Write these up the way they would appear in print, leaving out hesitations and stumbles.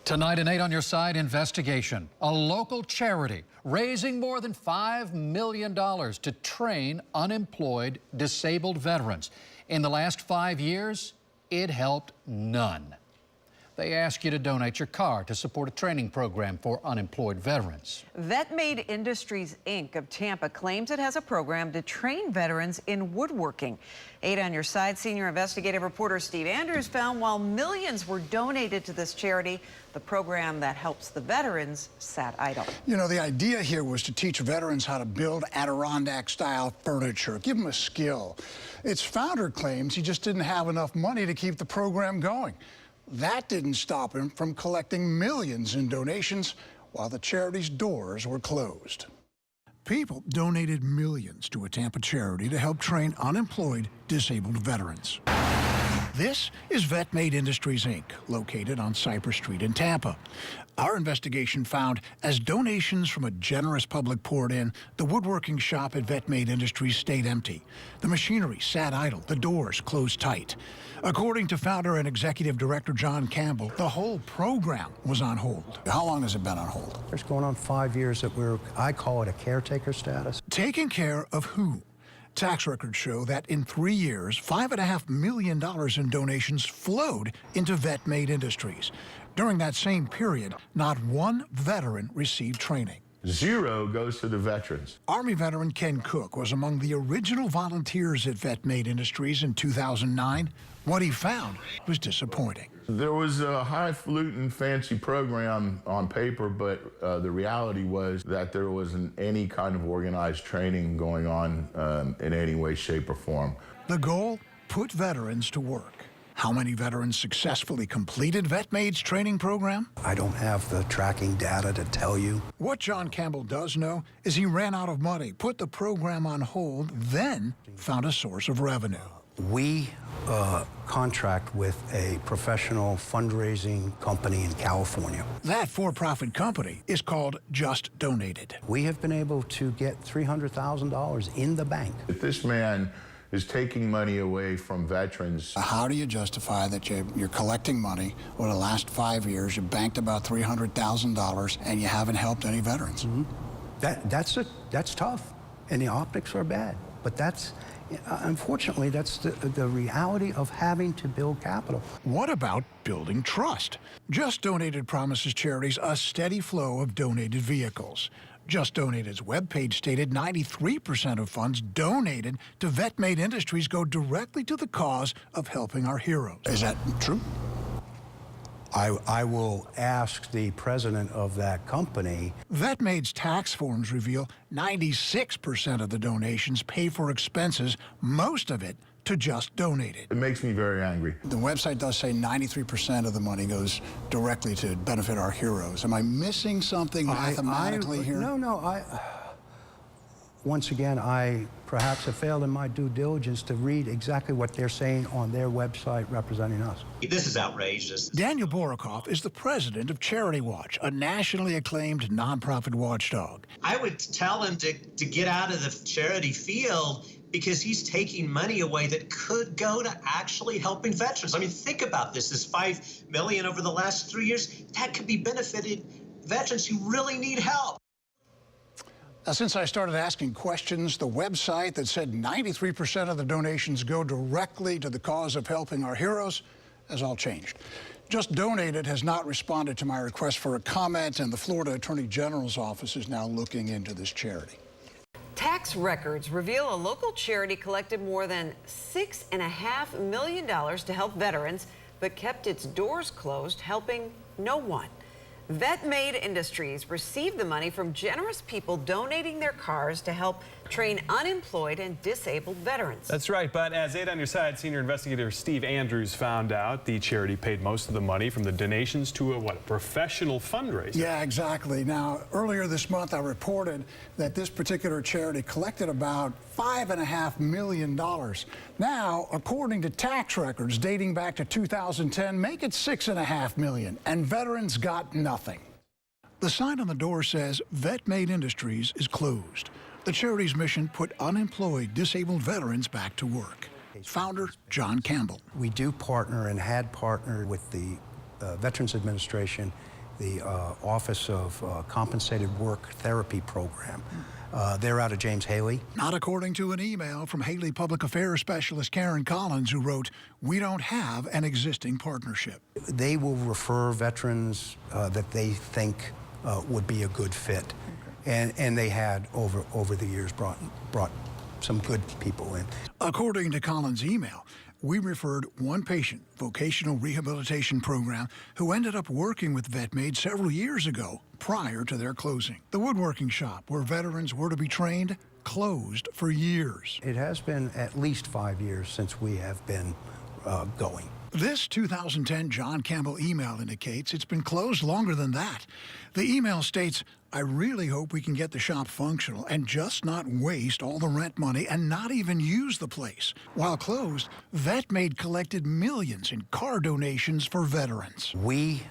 Tonight, an 8 on Your Side investigation. A local charity raising more than $5 million to train unemployed disabled veterans. In the last 5 years, it helped none. They ask you to donate your car to support a training program for unemployed veterans. Vet-Made Industries, Inc. of Tampa claims it has a program to train veterans in woodworking. 8 on Your Side senior investigative reporter Steve Andrews found while millions were donated to this charity, the program that helps the veterans sat idle. You know, the idea here was to teach veterans how to build Adirondack-style furniture, give them a skill. Its founder claims he just didn't have enough money to keep the program going. That didn't stop him from collecting millions in donations while the charity's doors were closed. People donated millions to a Tampa charity to help train unemployed disabled veterans. This is Vet-Made Industries, Inc., located on Cypress Street in Tampa. Our investigation found as donations from a generous public poured in, the woodworking shop at Vet-Made Industries stayed empty. The machinery sat idle, the doors closed tight. According to founder and executive director John Campbell, the whole program was on hold. How long has it been on hold? It's going on 5 years that I call it a caretaker status. Taking care of who? Tax records show that in 3 years, $5.5 million in donations flowed into Vet-Made Industries. During that same period, not one veteran received training. Zero goes to the veterans. Army veteran Ken Cook was among the original volunteers at Vet-Made Industries in 2009. What he found was disappointing. There was a highfalutin fancy program on paper, but the reality was that there wasn't any kind of organized training going on in any way, shape, or form. The goal? Put veterans to work. How many veterans successfully completed Vet-Made's training program? I don't have the tracking data to tell you. What John Campbell does know is he ran out of money, put the program on hold, then found a source of revenue. We contract with a professional fundraising company in California. That for-profit company is called Just Donated. We have been able to get $300,000 in the bank. If this man is taking money away from veterans. How do you justify that you're collecting money over the last 5 years, you banked about $300,000, and you haven't helped any veterans? Mm-hmm. That's tough, and the optics are bad. But that's, unfortunately, that's the reality of having to build capital. What about building trust? Just Donated promises charities a steady flow of donated vehicles. Just Donated's webpage stated 93% of funds donated to Vet-Made Industries go directly to the cause of helping our heroes. Is that true? I will ask the president of that company. Vet-Made's tax forms reveal 96% of the donations pay for expenses, most of it to Just Donated. It makes me very angry. The website does say 93% of the money goes directly to benefit our heroes. Am I missing something mathematically here? No, once again, I perhaps have failed in my due diligence to read exactly what they're saying on their website representing us. This is outrageous. Daniel Borokoff is the president of Charity Watch, a nationally acclaimed nonprofit watchdog. I would tell him to get out of the charity field because he's taking money away that could go to actually helping veterans. I mean, think about this. This $5 million over the last 3 years, that could be benefited veterans who really need help. Since I started asking questions, the website that said 93% of the donations go directly to the cause of helping our heroes has all changed. Just Donated has not responded to my request for a comment, and the Florida Attorney General's office is now looking into this charity. Tax records reveal a local charity collected more than $6.5 million to help veterans, but kept its doors closed, helping no one. Vet-Made Industries received the money from generous people donating their cars to help train unemployed and disabled veterans. That's right, but as 8 on Your Side senior investigator Steve Andrews found out, the charity paid most of the money from the donations to a professional fundraiser. Yeah, exactly. Now, earlier this month, I reported that this particular charity collected about $5.5 million. Now, according to tax records dating back to 2010, make it $6.5 million, and veterans got nothing. The sign on the door says Vet-Made Industries is closed. The charity's mission put unemployed disabled veterans back to work. Founder John Campbell. We do partner and had partnered with the Veterans Administration the Office of Compensated Work Therapy Program. They're out of James Haley. Not according to an email from Haley Public Affairs Specialist Karen Collins, who wrote, "We don't have an existing partnership." They will refer veterans that they think would be a good fit. And they had, over the years, brought some good people in. According to Collins' email, we referred one patient, vocational rehabilitation program, who ended up working with VetMaid several years ago prior to their closing. The woodworking shop where veterans were to be trained closed for years. It has been at least 5 years since we have been going. This 2010 John Campbell email indicates it's been closed longer than that. The email states, "I really hope we can get the shop functional and just not waste all the rent money and not even use the place." While closed, VetMaid collected millions in car donations for veterans. We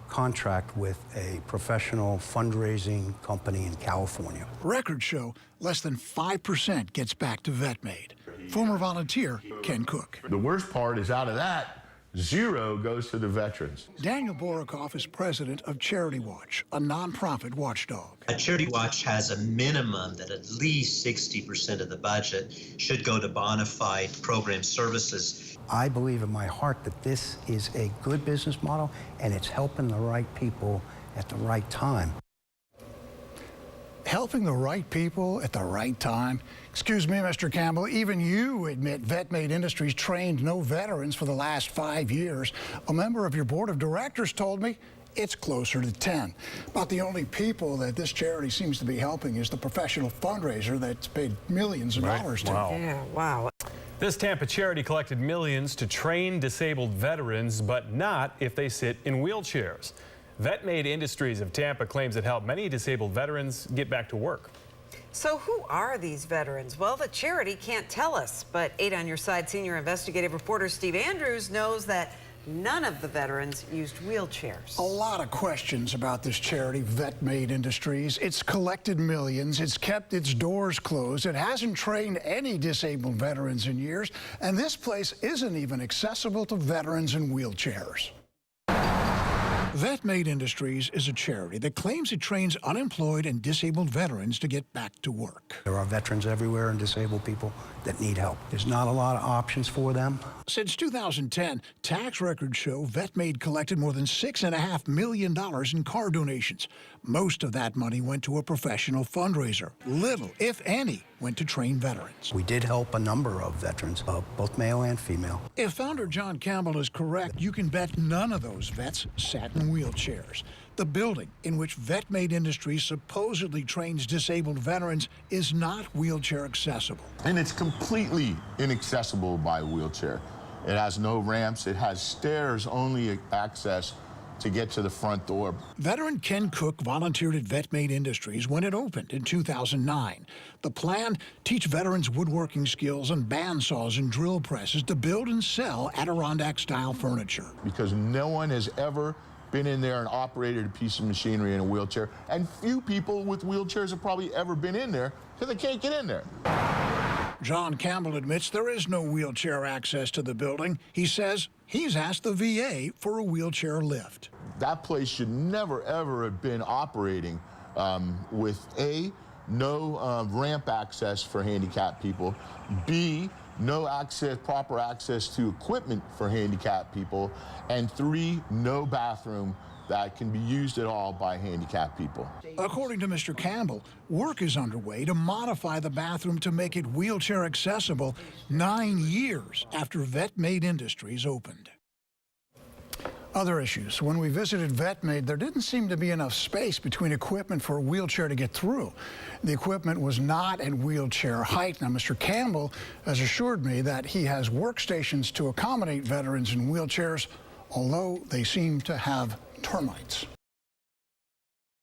contract with a professional fundraising company in California. Records show less than 5% gets back to VetMaid. Former volunteer Ken Cook. The worst part is out of that, 0 goes to the veterans. Daniel Borokoff is president of Charity Watch, a nonprofit watchdog. Charity Watch has a minimum that at least 60% of the budget should go to bona fide program services. I believe in my heart that this is a good business model and it's helping the right people at the right time. Helping the right people at the right time? Excuse me, Mr. Campbell, even you admit VetMaid Industries trained no veterans for the last 5 years. A member of your board of directors told me it's closer to 10. About the only people that this charity seems to be helping is the professional fundraiser that's paid millions of dollars to. Wow. Yeah, wow. This Tampa charity collected millions to train disabled veterans, but not if they sit in wheelchairs. VetMaid Industries of Tampa claims it helped many disabled veterans get back to work. So who are these veterans? Well, the charity can't tell us, but 8 on Your Side senior investigative reporter Steve Andrews knows that none of the veterans used wheelchairs. A lot of questions about this charity, VetMaid Industries. It's collected millions. It's kept its doors closed. It hasn't trained any disabled veterans in years. And this place isn't even accessible to veterans in wheelchairs. VetMaid Industries is a charity that claims it trains unemployed and disabled veterans to get back to work. There are veterans everywhere and disabled people that need help. There's not a lot of options for them. Since 2010, tax records show VetMaid collected more than $6.5 million in car donations. Most of that money went to a professional fundraiser. Little, if any, went to train veterans. We did help a number of veterans, both male and female. If founder John Campbell is correct, you can bet none of those vets sat in wheelchairs. The building in which VetMaid Industries supposedly trains disabled veterans is not wheelchair accessible. And it's completely inaccessible by wheelchair. It has no ramps. It has stairs-only access to get to the front door. Veteran Ken Cook volunteered at VetMaid Industries when it opened in 2009. The plan, teach veterans woodworking skills and bandsaws and drill presses to build and sell Adirondack-style furniture. Because no one has ever been in there and operated a piece of machinery in a wheelchair, and few people with wheelchairs have probably ever been in there because they can't get in there. John Campbell admits there is no wheelchair access to the building. He says he's asked the VA for a wheelchair lift. That place should never, ever have been operating with A, no ramp access for handicapped people, B, no access, proper access to equipment for handicapped people, and 3, no bathroom that can be used at all by handicapped people. According to Mr. Campbell, work is underway to modify the bathroom to make it wheelchair accessible 9 years after VetMaid Industries opened. Other issues. When we visited VetMaid, there didn't seem to be enough space between equipment for a wheelchair to get through. The equipment was not at wheelchair height. Now, Mr. Campbell has assured me that he has workstations to accommodate veterans in wheelchairs, although they seem to have termites.